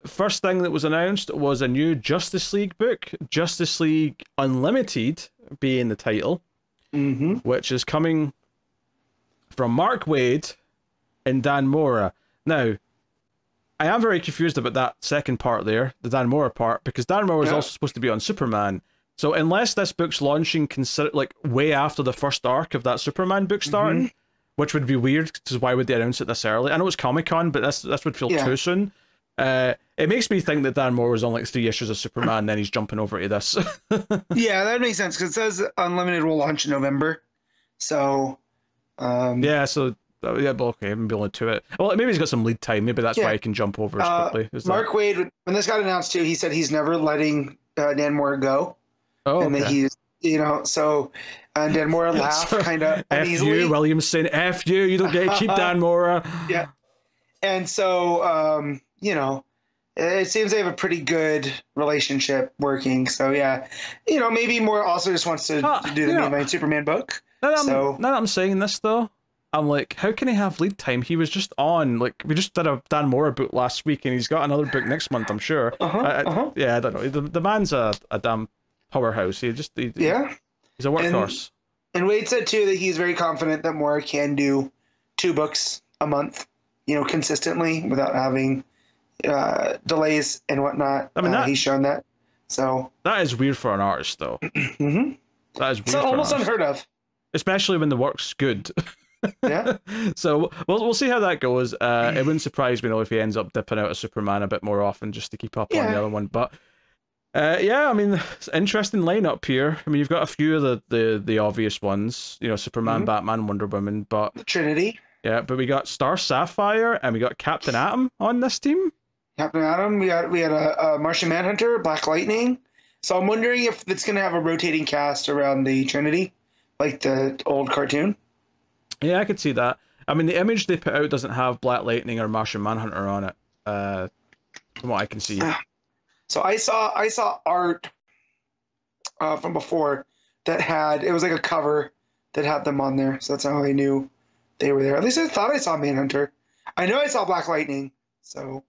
first thing that was announced was a new Justice League book, Justice League Unlimited being the title, which is coming from Mark Waid and Dan Mora. Now, I am very confused about that second part there, the Dan Mora part, because Dan Mora is also supposed to be on Superman. So unless this book's launching like way after the first arc of that Superman book starting, which would be weird, because why would they announce it this early? I know it's Comic-Con, but this would feel too soon. It makes me think that Dan Moore was on like 3 issues of Superman, and then he's jumping over to this. Yeah, that makes sense, because it says Unlimited will launch in November. So, yeah, so, yeah, well, okay, maybe only to it. Well, maybe he's got some lead time. Maybe that's why he can jump over as quickly. Mark Waid, when this got announced too, he said he's never letting Dan Moore go. Oh, and that he's, you know, so, and Dan Moore laughed kind of uneasily. F you, Williamson, F you, you don't get to keep Dan Moore. Yeah. And so, you know, it seems they have a pretty good relationship working. So, yeah, you know, maybe Moore also just wants to do the mainline Superman book. Now that I'm saying this, though, I'm like, how can he have lead time? He was just on, like, we just did a Dan Mora book last week, and he's got another book next month, I'm sure. Yeah, I don't know. The man's a damn powerhouse. He's a workhorse. And Wade said, too, that he's very confident that Mora can do 2 books a month, you know, consistently without having delays and whatnot. I mean, he's shown that. So that is weird for an artist, though. That is weird. It's almost unheard of, especially when the work's good. Yeah. So we'll see how that goes. It wouldn't surprise me though if he ends up dipping out of Superman a bit more often just to keep up on the other one. But yeah, I mean, it's an interesting lineup here. I mean, you've got a few of the obvious ones, you know, Superman, Batman, Wonder Woman, but the Trinity. Yeah, but we got Star Sapphire and we got Captain Atom on this team. Captain Atom. We had a Martian Manhunter, Black Lightning. So I'm wondering if it's going to have a rotating cast around the Trinity, like the old cartoon. Yeah, I could see that. I mean, the image they put out doesn't have Black Lightning or Martian Manhunter on it, from what I can see. So I saw art from before that had, it was like a cover that had them on there. So that's how I knew they were there. At least I thought I saw Manhunter. I know I saw Black Lightning. So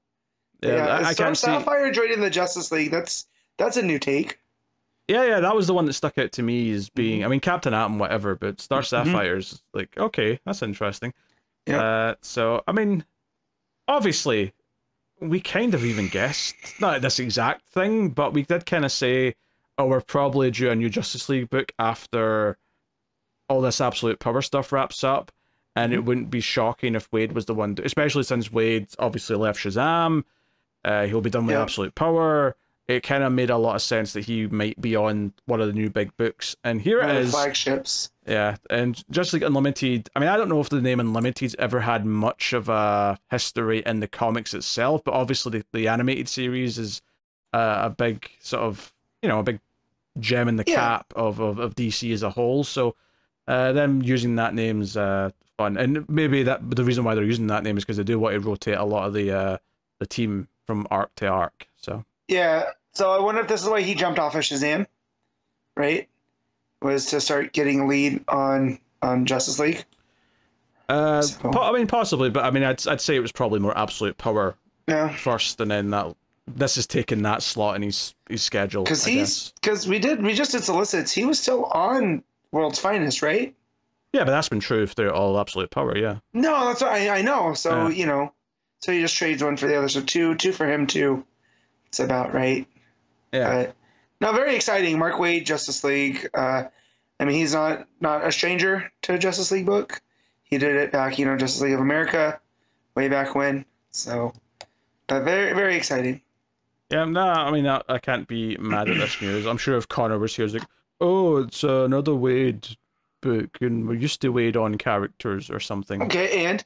yeah, I can't see. Sapphire joining the Justice League. That's a new take. Yeah, that was the one that stuck out to me as being, I mean, Captain Atom, whatever, but Star Sapphire's like, okay, that's interesting. Yeah. So, I mean, obviously, we kind of even guessed, not this exact thing, but we did kind of say, oh, we're probably due a new Justice League book after all this Absolute Power stuff wraps up, and it wouldn't be shocking if Wade was the one, especially since Wade obviously left Shazam, he'll be done with Absolute Power. It kind of made a lot of sense that he might be on one of the new big books. And here it is. Flagships. Yeah, and Justice League Unlimited, I mean, I don't know if the name Unlimited's ever had much of a history in the comics itself, but obviously the animated series is a big sort of, you know, a big gem in the cap of DC as a whole. So them using that name's fun. And maybe the reason why they're using that name is because they do want to rotate a lot of the team from arc to arc. So yeah, so I wonder if this is why he jumped off of Shazam, right? Was to start getting lead on Justice League. I mean, possibly, but I mean, I'd say it was probably more Absolute Power first, and then this is taking that slot in his schedule. Because we just did solicits. He was still on World's Finest, right? Yeah, but that's been true through all Absolute Power. Yeah. No, that's what I know. So you know, so he just trades one for the other. So two for him too. It's about right. Yeah. No, very exciting. Mark Waid, Justice League. I mean, he's not a stranger to a Justice League book. He did it back, you know, Justice League of America, way back when. So, very, very exciting. Yeah, no, I mean, I can't be mad at this news. I'm sure if Connor was here, he's like, oh, it's another Waid book, and we're used to Waid on characters or something. Okay, and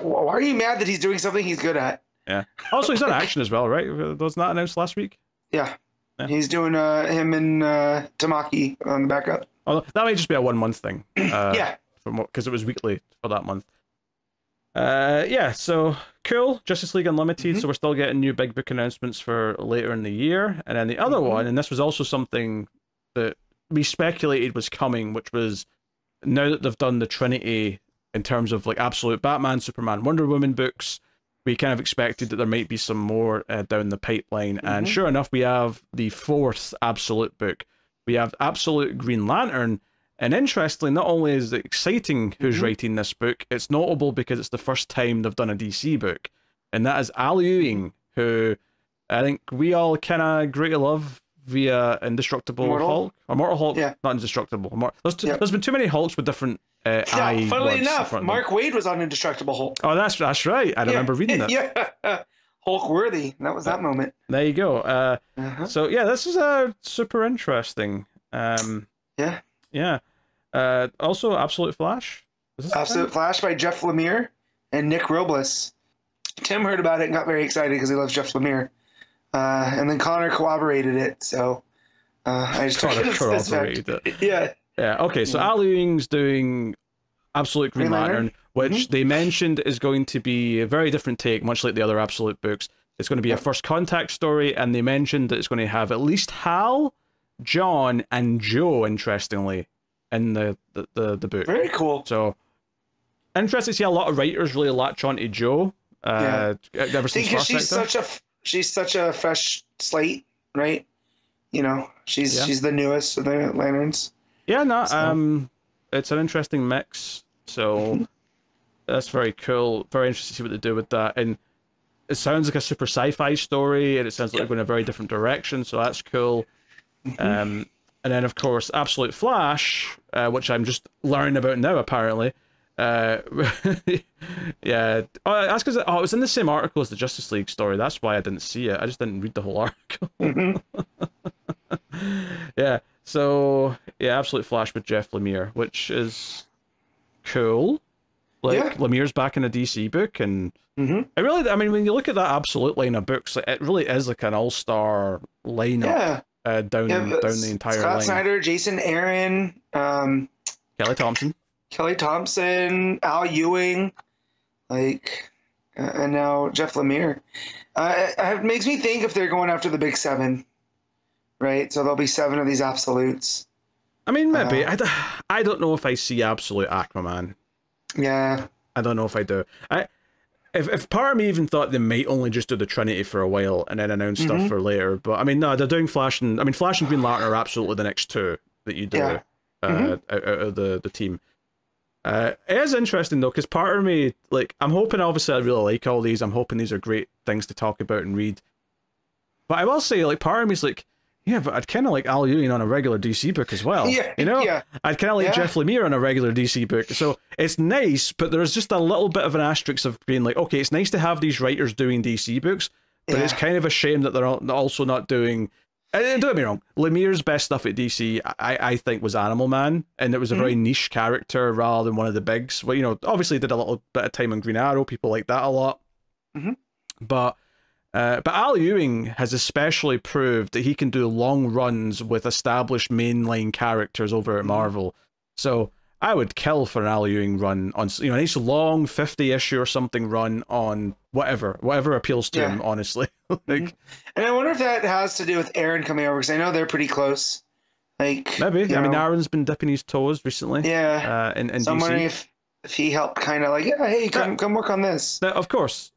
why are you mad that he's doing something he's good at? Yeah. Also, he's on Action as well, right? Wasn't that announced last week? Yeah. He's doing him and Tamaki on the backup. Oh, that might just be a 1 month thing. Yeah. Because it was weekly for that month. Yeah, so cool. Justice League Unlimited. So we're still getting new big book announcements for later in the year. And then the other one, and this was also something that we speculated was coming, which was now that they've done the Trinity in terms of like absolute Batman, Superman, Wonder Woman books, we kind of expected that there might be some more down the pipeline. And sure enough, we have the 4th Absolute book. We have Absolute Green Lantern. And interestingly, not only is it exciting who's writing this book, it's notable because it's the first time they've done a DC book. And that is Al Ewing, who I think we all kind of greatly love via Indestructible Hulk. Or Mortal Hulk, not Indestructible. There's been too many Hulks with different funnily enough, Mark Waid was on Indestructible Hulk. Oh, that's right. I remember reading that. Yeah, Hulk worthy. That was that moment. There you go. So yeah, this is super interesting. Also, Absolute Flash. Absolute Flash by Jeff Lemire and Nick Robles. Tim heard about it and got very excited because he loves Jeff Lemire. And then Connor corroborated it, so I just corroborated it. Yeah. Yeah, okay, so Al Ewing's doing Absolute Green Lantern, which they mentioned is going to be a very different take, much like the other Absolute books. It's going to be a first contact story, and they mentioned that it's going to have at least Hal, John, and Joe, interestingly, in the book. Very cool. So, interesting to see a lot of writers really latch on to Joe. Ever since she's such a fresh slate, right? You know, she's the newest of the Lanterns. Yeah, no, it's an interesting mix, so that's very cool. Very interesting to see what they do with that, and it sounds like a super sci-fi story, and it sounds like they're going in a very different direction, so that's cool. And then, of course, Absolute Flash, which I'm just learning about now, apparently. Yeah, that's because it was in the same article as the Justice League story. That's why I didn't see it. I just didn't read the whole article. Yeah. So yeah, Absolute Flash with Jeff Lemire, which is cool. Like Lemire's back in a DC book, and it really, I mean, when you look at that Absolute line of books, like, it really is like an all-star lineup down the entire line. Scott Snyder, Jason Aaron, Kelly Thompson, Al Ewing, and now Jeff Lemire. It makes me think if they're going after the big 7. Right, so there'll be 7 of these Absolutes. I mean, maybe. I don't know if I see Absolute Aquaman. Yeah. I don't know if I do. If part of me even thought they might only just do the Trinity for a while and then announce stuff for later, but I mean, no, they're doing Flash and Green Lantern are absolutely the next 2 that you do out of the team. It is interesting though, because part of me, like, I'm hoping, obviously I really like all these, I'm hoping these are great things to talk about and read. But I will say, like, part of me is like, yeah, but I'd kind of like Al Ewing on a regular DC book as well. Yeah, you know? Yeah. I'd kind of like Jeff Lemire on a regular DC book. So it's nice, but there's just a little bit of an asterisk of being like, okay, it's nice to have these writers doing DC books, but it's kind of a shame that they're also not doing... And don't get me wrong, Lemire's best stuff at DC, I think, was Animal Man, and it was a very niche character rather than one of the bigs. Well, you know, obviously did a little bit of time on Green Arrow, people like that a lot. But Al Ewing has especially proved that he can do long runs with established mainline characters over at Marvel. So I would kill for an Al Ewing run on, you know, a nice long 50-issue or something run on whatever appeals to him, honestly. Like, and I wonder if that has to do with Aaron coming over, because I know they're pretty close. Like, maybe. I mean, Aaron's been dipping his toes recently. Yeah. In so I'm wondering if he helped kind of like, hey, come work on this. Now, of course.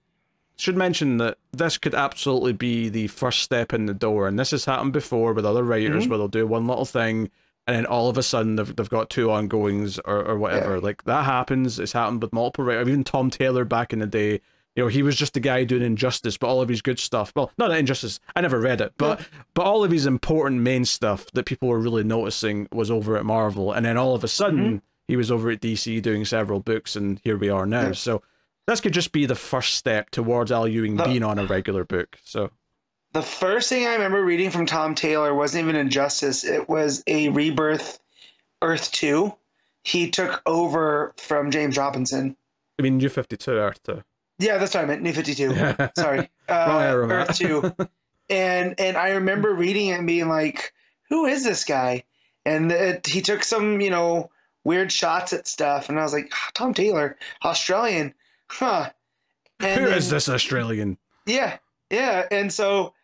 Should mention that this could absolutely be the first step in the door, and this has happened before with other writers where they'll do one little thing and then all of a sudden they've got 2 ongoings or whatever. Like, that happens. It's happened with multiple writers. Even Tom Taylor back in the day, you know, he was just the guy doing Injustice, but all of his good stuff, well, not Injustice, I never read it, but all of his important main stuff that people were really noticing was over at Marvel, and then all of a sudden he was over at DC doing several books, and here we are now. So this could just be the first step towards Al Ewing being on a regular book. So the first thing I remember reading from Tom Taylor wasn't even Injustice. It was a Rebirth Earth 2. He took over from James Robinson. I mean, New 52 Earth 2. Yeah, that's what I meant. New 52. Sorry. Earth 2. And I remember reading it and being like, who is this guy? And he took some, you know, weird shots at stuff. And I was like, Tom Taylor, Australian. Huh. And Who is this Australian? Yeah. And so,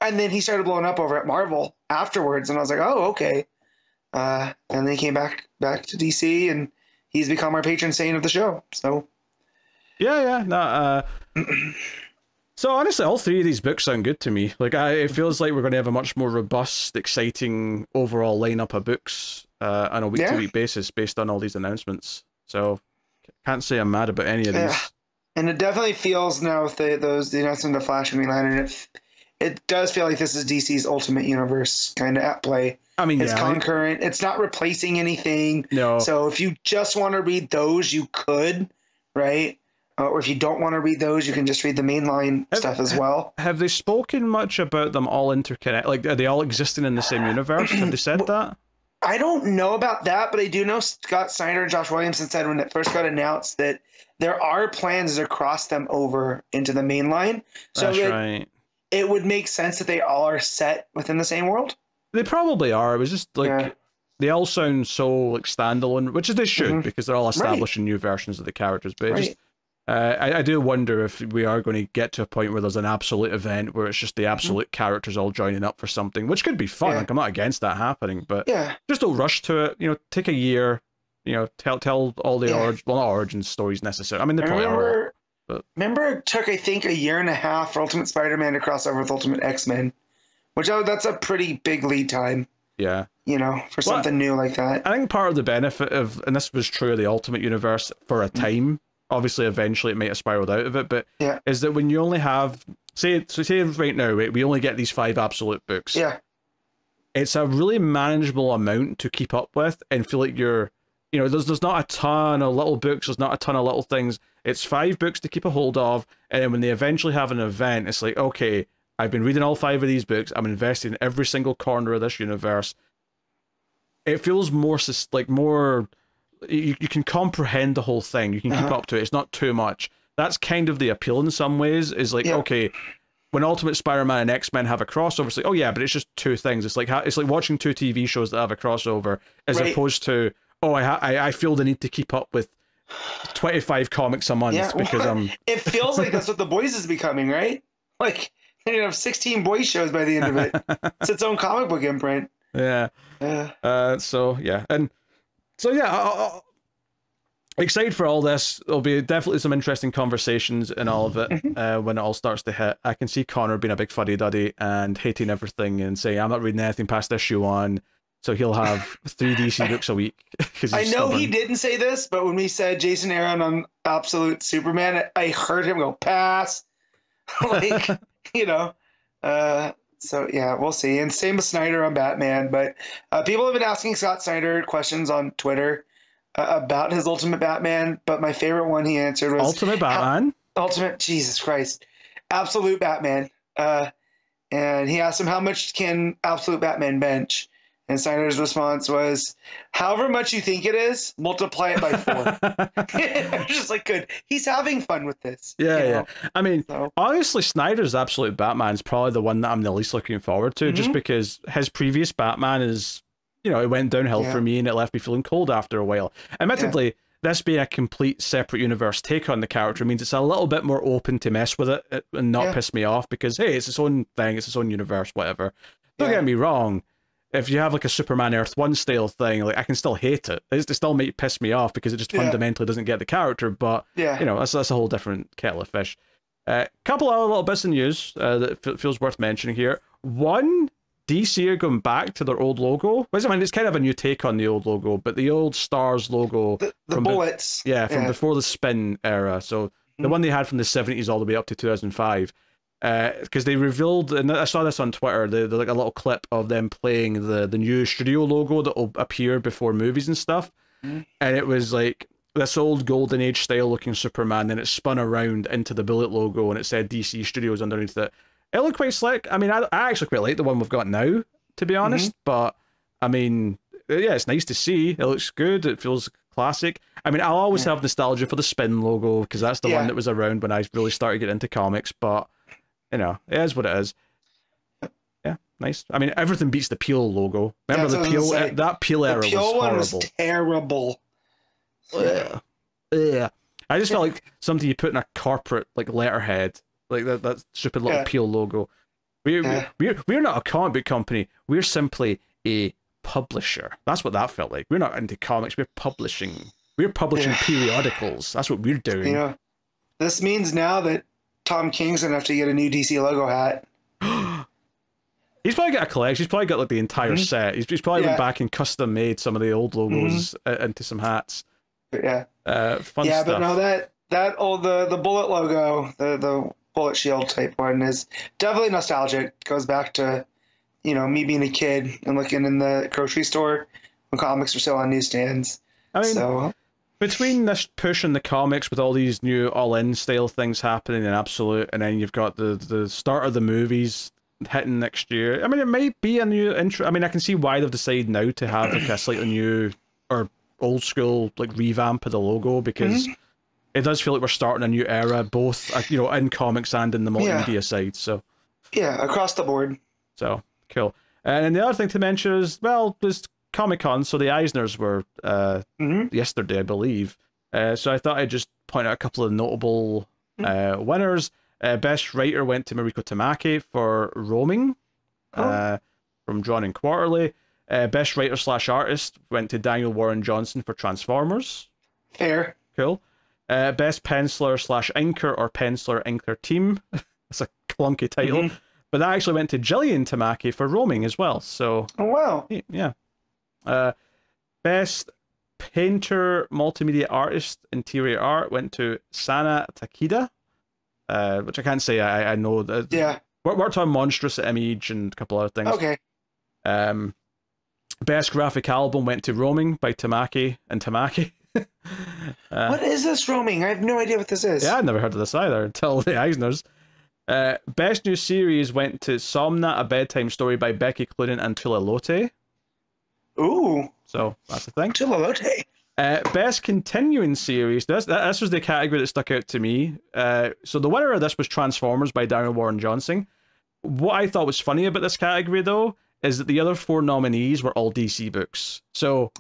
and then he started blowing up over at Marvel afterwards, and I was like, oh, okay. And then he came back to DC, and he's become our patron saint of the show. So, Yeah, no, so honestly, all three of these books sound good to me. Like, it feels like we're going to have a much more robust, exciting overall lineup of books on a week-to-week basis based on all these announcements. So, can't say I'm mad about any of these. And it definitely feels now with the announcement of Flash and Green Lantern, it does feel like this is DC's Ultimate Universe kind of at play. I mean, it's concurrent. It's not replacing anything. No. So if you just want to read those, you could, right? Or if you don't want to read those, you can just read the mainline stuff as well. Have they spoken much about them all interconnect? Like, are they all existing in the same universe? Have they said that? I don't know about that, but I do know Scott Snyder and Josh Williamson said when it first got announced that there are plans to cross them over into the mainline. So that's right. It would make sense that they all are set within the same world. They probably are. It was just like they all sound so like standalone, which is they should because they're all establishing new versions of the characters. But it just I do wonder if we are going to get to a point where there's an absolute event where it's just the absolute characters all joining up for something, which could be fun. Like, I'm not against that happening, but just don't rush to it. You know, take a year. You know, tell all the not origin stories necessarily. I mean, they probably are. But remember, it took I think a year and a half for Ultimate Spider-Man to cross over with Ultimate X-Men, which that's a pretty big lead time. Yeah. You know, for something new like that. I think part of the benefit of, and this was true of the Ultimate Universe for a time. Obviously, eventually it might have spiraled out of it, but is that when you only have, say right now, we only get these 5 absolute books. Yeah. It's a really manageable amount to keep up with and feel like you're, you know, there's not a ton of little books, there's not a ton of little things. It's 5 books to keep a hold of, and then when they eventually have an event, it's like, okay, I've been reading all 5 of these books, I'm invested in every single corner of this universe. It feels more, like, more... You can comprehend the whole thing. You can keep up to it. It's not too much. That's kind of the appeal in some ways, is like, okay, when Ultimate Spider-Man and X-Men have a crossover, it's like, oh yeah, but it's just 2 things. It's like watching 2 TV shows that have a crossover, as opposed to, oh, I feel the need to keep up with 25 comics a month because I'm... It feels like that's what The Boys is becoming, right? Like, you have 16 boys shows by the end of it. It's its own comic book imprint. Yeah. So, yeah. And so, yeah, excited for all this. There'll be definitely some interesting conversations in all of it when it all starts to hit. I can see Connor being a big fuddy-duddy and hating everything and saying, I'm not reading anything past issue 1. So he'll have 3 DC books a week. I know he didn't say this, but when we said Jason Aaron on Absolute Superman, I heard him go, pass. Like, you know. So, yeah, we'll see. And same with Snyder on Batman. But people have been asking Scott Snyder questions on Twitter about his Ultimate Batman. But my favorite one he answered was... Ultimate Batman? Ultimate, Jesus Christ. Absolute Batman. And he asked him, how much can Absolute Batman bench? And Snyder's response was, however much you think it is, multiply it by 4. I'm just like, good. He's having fun with this. Yeah, you know? I mean, honestly, Snyder's Absolute Batman is probably the one that I'm the least looking forward to, just because his previous Batman is, you know, it went downhill for me and it left me feeling cold after a while. Admittedly, this being a complete separate universe take on the character means it's a little bit more open to mess with it and not piss me off because, hey, it's its own thing, it's its own universe, whatever. Don't get me wrong. If you have like a Superman Earth 1 style thing, like I can still hate it. It still might piss me off because it just fundamentally doesn't get the character. But you know, that's a whole different kettle of fish. Couple of little bits of news that feels worth mentioning here. One, DC are going back to their old logo. I mean, it's kind of a new take on the old logo, but the old Stars logo, the bullets, from before the Spin era. So the one they had from the 70s all the way up to 2005. Because they revealed, and I saw this on Twitter, they're like a little clip of them playing the new studio logo that will appear before movies and stuff. And it was like this old Golden Age style looking Superman, then it spun around into the Bullet logo and it said DC Studios underneath it. It looked quite slick. I mean, I actually quite like the one we've got now, to be honest, but I mean, yeah, it's nice to see. It looks good. It feels classic. I mean, I'll always have nostalgia for the Spin logo because that's the one that was around when I really started getting into comics, but you know, it is what it is. Yeah, nice. I mean, everything beats the Peel logo. Remember the Peel? That Peel era was horrible. One was terrible. Yeah. I just felt like something you put in a corporate like letterhead, like that stupid little Peel logo. We're not a comic book company. We're simply a publisher. That's what that felt like. We're not into comics. We're publishing. We're publishing periodicals. That's what we're doing. This means now that Tom King's gonna have to get a new DC logo hat. He's probably got a collection. He's probably got like the entire set. He's probably went back and custom made some of the old logos into some hats. Yeah. Fun stuff. But no, that old the Bullet logo, the Bullet Shield type one is definitely nostalgic. Goes back to, me being a kid and looking in the grocery store when comics were still on newsstands. I mean, between this push in the comics with all these new all-in style things happening in Absolute, and then you've got the start of the movies hitting next year. I mean, it might be a new intro. I mean, I can see why they've decided now to have like a slightly new or old school like revamp of the logo, because it does feel like we're starting a new era, both in comics and in the multimedia side. So across the board. So cool. And the other thing to mention is, well, there's Comic-Con, so the Eisners were yesterday, I believe. So I thought I'd just point out a couple of notable winners. Best writer went to Mariko Tamaki for Roaming, from Drawn and Quarterly. Best writer / artist went to Daniel Warren Johnson for Transformers. Fair. Cool. Best penciler / inker or penciler inker team. That's a clunky title. But that actually went to Gillian Tamaki for Roaming as well. So. Oh, wow. Yeah. Best painter multimedia artist interior art went to Sana Takeda. Which I can't say I know. Worked on Monstrous at Image and a couple other things. Okay. Best graphic album went to Roaming by Tamaki and Tamaki. What is this Roaming? I have no idea what this is. Yeah, I'd never heard of this either until the Eisners. Best new series went to Somna, a bedtime story by Becky Cloonan and Tula Lote. Ooh. So that's the thing. Tula Lote. Best continuing series. This was the category that stuck out to me. So the winner of this was Transformers by Daniel Warren Johnson. What I thought was funny about this category, though, is that the other 4 nominees were all DC books. So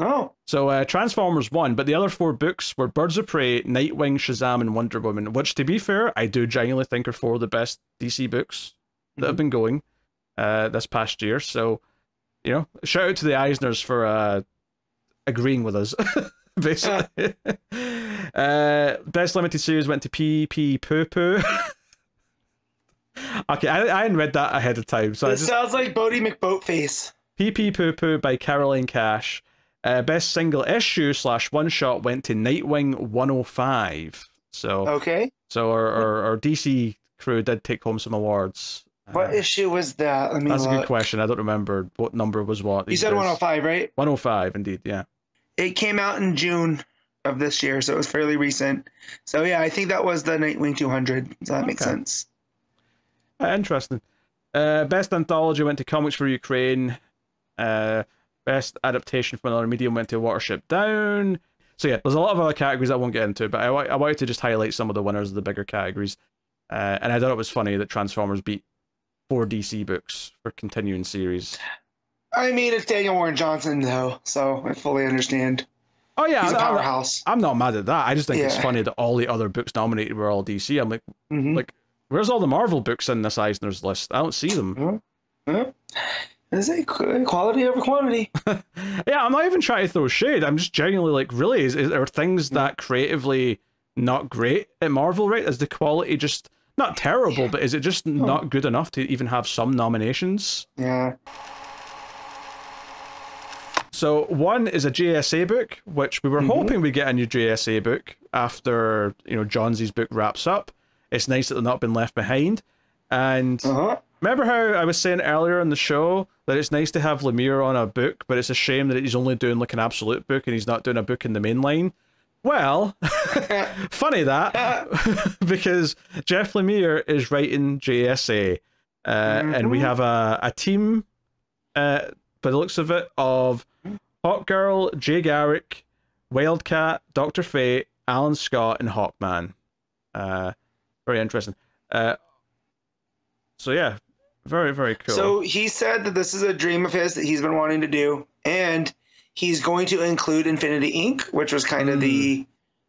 Transformers won, but the other 4 books were Birds of Prey, Nightwing, Shazam, and Wonder Woman, which, to be fair, I do genuinely think are 4 of the best DC books that have been going this past year. So, shout out to the Eisners for agreeing with us. Basically. Best limited series went to PP Poo Poo. Okay, I hadn't read that ahead of time. So this sounds like Bodie McBoatface. PP Poo Poo by Caroline Cash. Best single issue / one shot went to Nightwing 105. So our DC crew did take home some awards. What issue was that? That's a good question. I don't remember what number was what. You said 105, right? 105, indeed, yeah. It came out in June of this year, so it was fairly recent. So yeah, I think that was the Nightwing 200. So that makes sense. Interesting. Best anthology went to Comics for Ukraine. Best adaptation from another medium went to Watership Down. So yeah, there's a lot of other categories I won't get into, but I wanted to just highlight some of the winners of the bigger categories. And I thought it was funny that Transformers beat 4 DC books for continuing series. I mean, it's Daniel Warren Johnson, though, so I fully understand. Oh, yeah. He's a powerhouse. I'm not mad at that. I just think it's funny that all the other books nominated were all DC. I'm like, where's all the Marvel books in this Eisner's list? I don't see them. Is it quality over quantity? Yeah, I'm not even trying to throw shade. I'm just genuinely like, really, is there things that creatively not great at Marvel, right? Is the quality just not terrible, but is it just not good enough to even have some nominations? Yeah. So one is a JSA book, which we were hoping we'd get a new JSA book after, Johnsy's book wraps up. It's nice that they've not been left behind. And remember how I was saying earlier in the show that it's nice to have Lemire on a book, but it's a shame that he's only doing like an absolute book and he's not doing a book in the main line? Well, funny that, because Jeff Lemire is writing JSA. And we have a team, by the looks of it, of Hawkgirl, Jay Garrick, Wildcat, Dr. Fate, Alan Scott, and Hawkman. Very interesting. So yeah, very, very cool. So he said that this is a dream of his that he's been wanting to do, and he's going to include Infinity Inc., which was kind of the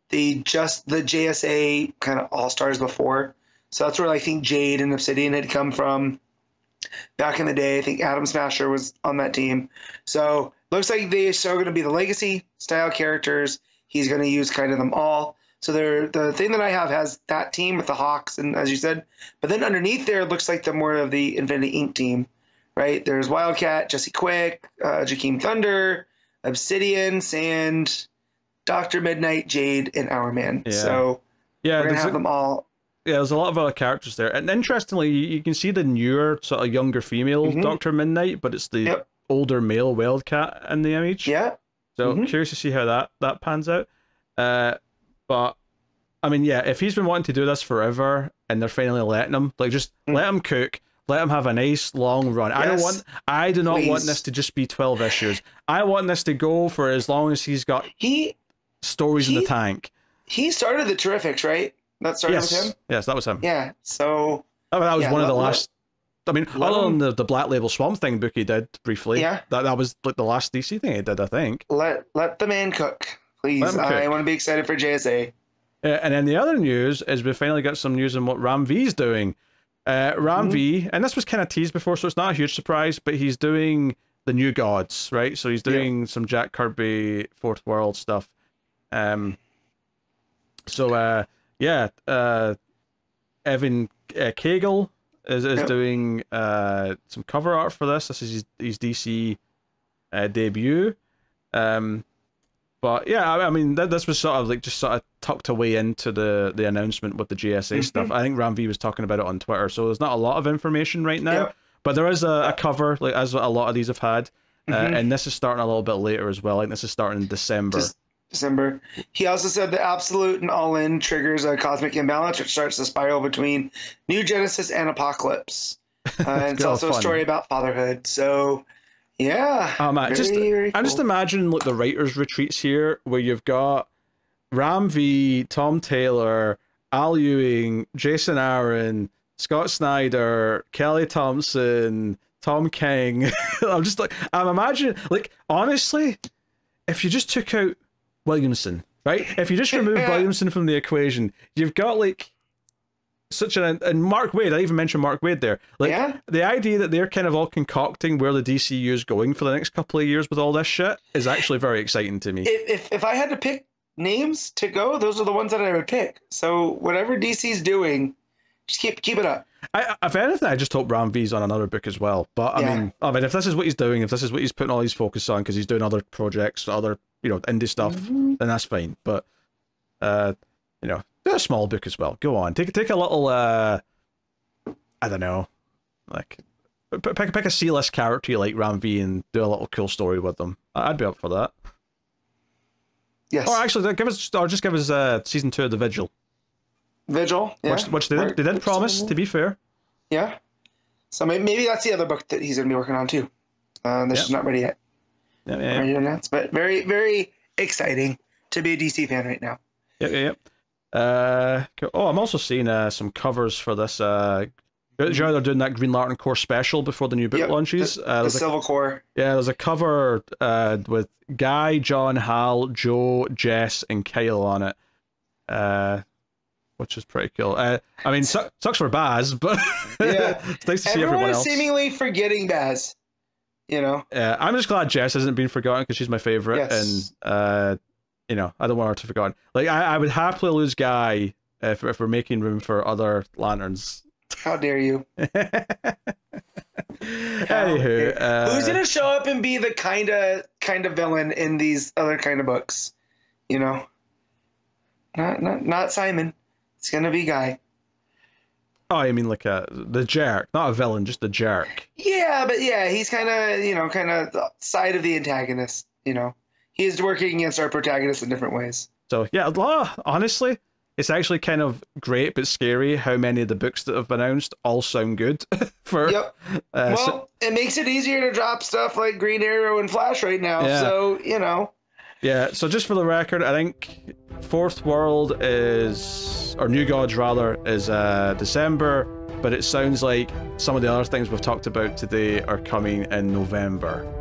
JSA kind of all-stars before. So that's where I think Jade and Obsidian had come from back in the day. I think Atom Smasher was on that team. So looks like they are going to be the legacy style characters. He's going to use kind of them all. So the thing that I have has that team with the Hawks, and as you said, but then underneath there it looks like the more of the Infinity Inc. team, right? There's Wildcat, Jesse Quick, Jakeem Thunder, Obsidian, Sand, Dr. Midnight, Jade, and Hourman. Yeah. So yeah, we're gonna have them all. Yeah, there's a lot of other characters there, and interestingly, you can see the newer, sort of younger female Dr. Midnight, but it's the older male Wildcat in the image. Yeah. So curious to see how that pans out. But I mean, yeah, if he's been wanting to do this forever and they're finally letting him, like, just let him cook, let him have a nice long run. Yes. I do not want this to just be 12 issues. I want this to go for as long as he's got stories in the tank. He started the Terrifics, right? That started with him? Yes, that was him. Yeah, so... I mean, that was one of the last... I mean, other than the Black Label Swamp Thing book he did briefly, that was like the last DC thing he did, I think. Let the man cook, please. I want to be excited for JSA. And then the other news is we finally got some news on what Ram V's doing. Ram V, and this was kind of teased before, so it's not a huge surprise, but he's doing the New Gods, right? So he's doing some Jack Kirby Fourth World stuff. Evan Cagle is doing some cover art for this. This is his DC debut. But yeah, I mean, this was sort of like just sort of tucked away into the announcement with the GSA stuff. I think Ram V was talking about it on Twitter, so there's not a lot of information right now. But there is a cover, like as a lot of these have had, and this is starting a little bit later as well. I think this is starting in December. December. He also said the Absolute and All In triggers a cosmic imbalance, which starts the spiral between New Genesis and Apocalypse. And it's also a story about fatherhood. So, yeah. Oh man, I'm just imagining like the writers' retreats here, where you've got Ram V, Tom Taylor, Al Ewing, Jason Aaron, Scott Snyder, Kelly Thompson, Tom King. I'm imagining, like, honestly, if you just took out Williamson, right? If you just remove Williamson from the equation, you've got like such and Mark Waid. I even mentioned Mark Waid there. Like the idea that they're kind of all concocting where the DCU is going for the next couple of years with all this shit is actually very exciting to me. If I had to pick names to go, those are the ones that I would pick. So whatever DC's doing, just keep it up. If anything, I just hope Ram V's on another book as well. But I mean, if this is what he's doing, if this is what he's putting all his focus on, because he's doing other projects, other indie stuff, then that's fine. But do a small book as well. Go on, take a little I don't know, like pick a C-list character you like Ram V and do a little cool story with them. I'd be up for that. Yes. Or actually, give us season 2 of The Vigil. Which they did promise, to be fair. Yeah. So maybe that's the other book that he's going to be working on too. This is not ready yet. Ready to announce, but very, very exciting to be a DC fan right now. Yep. I'm also seeing some covers for this. They're doing that Green Lantern Corps special before the new book launches. The Civil Corps. Yeah, there's a cover with Guy, John, Hal, Joe, Jess, and Kyle on it. Which is pretty cool. I mean, sucks for Baz, but it's nice to see everyone else. Seemingly forgetting Baz, Yeah, I'm just glad Jess hasn't been forgotten because she's my favorite, and I don't want her to be forgotten. Like, I would happily lose Guy if we're making room for other Lanterns. How dare you? Anywho, who's gonna show up and be the kind of villain in these other kind of books? Not Simon. It's gonna be Guy. Oh, I mean, like the jerk, not a villain, just the jerk. Yeah, but he's kind of the side of the antagonist. He's working against our protagonist in different ways. So yeah, honestly, it's actually kind of great but scary how many of the books that have been announced all sound good. It makes it easier to drop stuff like Green Arrow and Flash right now. Yeah. So Yeah, so just for the record, I think Fourth World or New Gods rather, is December, but it sounds like some of the other things we've talked about today are coming in November.